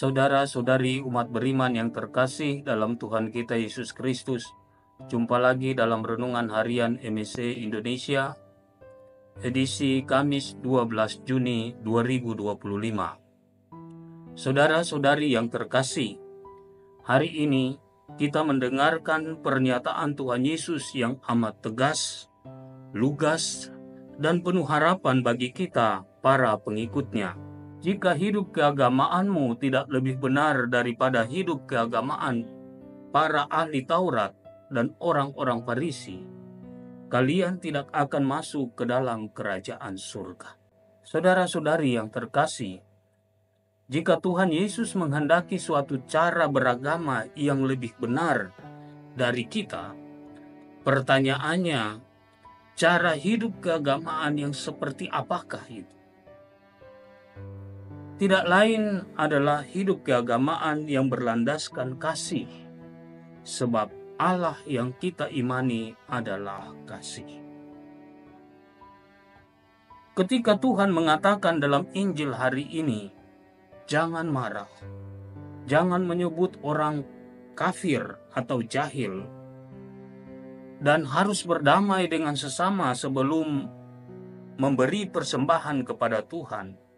Saudara-saudari umat beriman yang terkasih dalam Tuhan kita Yesus Kristus, jumpa lagi dalam Renungan Harian MSC Indonesia, edisi Kamis 12 Juni 2025. Saudara-saudari yang terkasih, hari ini kita mendengarkan pernyataan Tuhan Yesus yang amat tegas, lugas, dan penuh harapan bagi kita, para pengikutnya. Jika hidup keagamaanmu tidak lebih benar daripada hidup keagamaan para ahli Taurat dan orang-orang Farisi, kalian tidak akan masuk ke dalam kerajaan surga. Saudara-saudari yang terkasih, jika Tuhan Yesus menghendaki suatu cara beragama yang lebih benar dari kita, pertanyaannya, cara hidup keagamaan yang seperti apakah itu? Tidak lain adalah hidup keagamaan yang berlandaskan kasih, sebab Allah yang kita imani adalah kasih. Ketika Tuhan mengatakan dalam Injil hari ini, jangan marah, jangan menyebut orang kafir atau jahil, dan harus berdamai dengan sesama sebelum memberi persembahan kepada Tuhan.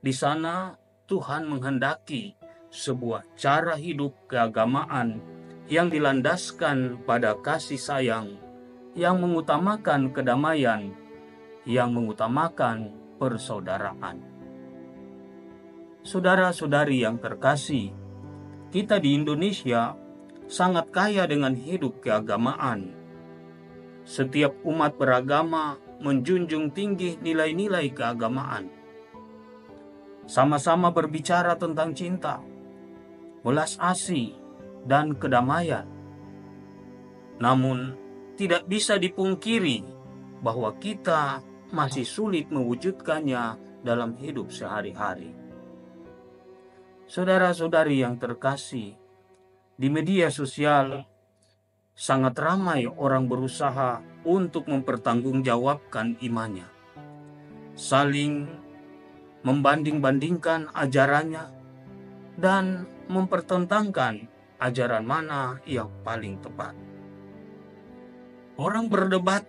Di sana Tuhan menghendaki sebuah cara hidup keagamaan yang dilandaskan pada kasih sayang, yang mengutamakan kedamaian, yang mengutamakan persaudaraan. Saudara-saudari yang terkasih, kita di Indonesia sangat kaya dengan hidup keagamaan. Setiap umat beragama menjunjung tinggi nilai-nilai keagamaan. Sama-sama berbicara tentang cinta, belas asih, dan kedamaian. Namun, tidak bisa dipungkiri bahwa kita masih sulit mewujudkannya dalam hidup sehari-hari. Saudara-saudari yang terkasih, di media sosial sangat ramai orang berusaha untuk mempertanggungjawabkan imannya, saling membanding-bandingkan ajarannya, dan mempertentangkan ajaran mana yang paling tepat. Orang berdebat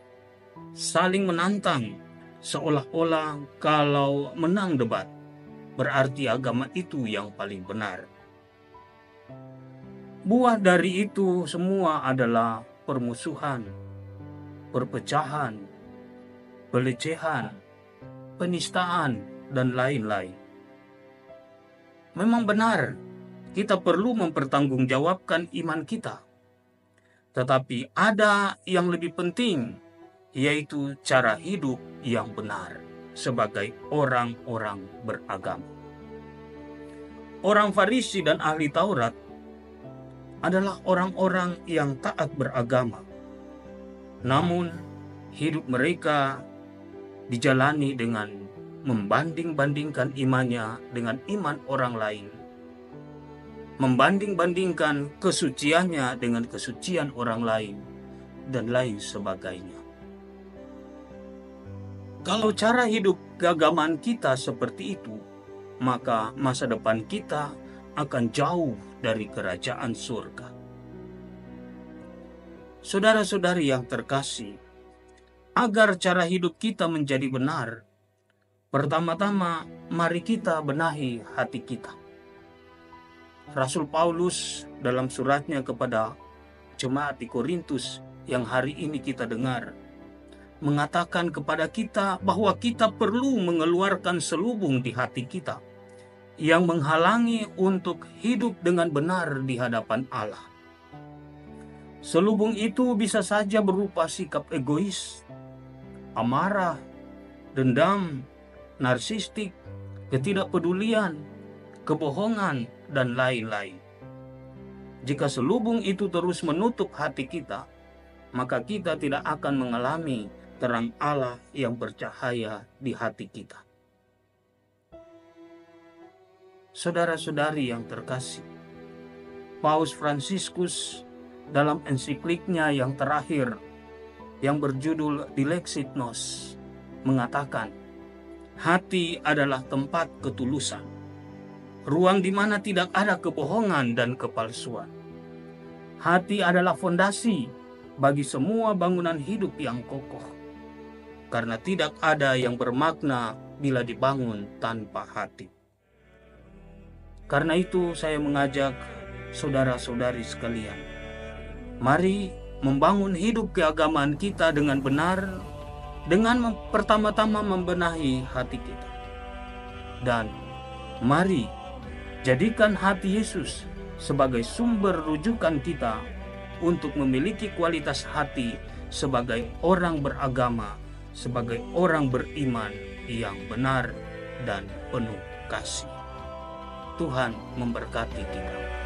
saling menantang, seolah-olah kalau menang debat berarti agama itu yang paling benar. Buah dari itu semua adalah permusuhan, perpecahan, pelecehan, penistaan, dan lain-lain. Memang benar, kita perlu mempertanggungjawabkan iman kita. Tetapi ada yang lebih penting, yaitu cara hidup yang benar sebagai orang-orang beragama. Orang Farisi dan ahli Taurat adalah orang-orang yang taat beragama. Namun, hidup mereka dijalani dengan membanding-bandingkan imannya dengan iman orang lain, membanding-bandingkan kesuciannya dengan kesucian orang lain, dan lain sebagainya. Kalau cara hidup keagamaan kita seperti itu, maka masa depan kita akan jauh dari kerajaan surga. Saudara-saudari yang terkasih, agar cara hidup kita menjadi benar, pertama-tama, mari kita benahi hati kita. Rasul Paulus dalam suratnya kepada jemaat di Korintus yang hari ini kita dengar, mengatakan kepada kita bahwa kita perlu mengeluarkan selubung di hati kita yang menghalangi untuk hidup dengan benar di hadapan Allah. Selubung itu bisa saja berupa sikap egois, amarah, dendam, narsistik, ketidakpedulian, kebohongan, dan lain-lain. Jika selubung itu terus menutup hati kita, maka kita tidak akan mengalami terang Allah yang bercahaya di hati kita. Saudara-saudari yang terkasih, Paus Fransiskus dalam ensikliknya yang terakhir yang berjudul Dilexit Nos mengatakan, hati adalah tempat ketulusan. ruang di mana tidak ada kebohongan dan kepalsuan. Hati adalah fondasi bagi semua bangunan hidup yang kokoh, karena tidak ada yang bermakna bila dibangun tanpa hati. Karena itu saya mengajak saudara-saudari sekalian, mari membangun hidup keagamaan kita dengan benar, dengan pertama-tama membenahi hati kita. Dan mari jadikan hati Yesus sebagai sumber rujukan kita untuk memiliki kualitas hati sebagai orang beragama, sebagai orang beriman yang benar dan penuh kasih. Tuhan memberkati kita.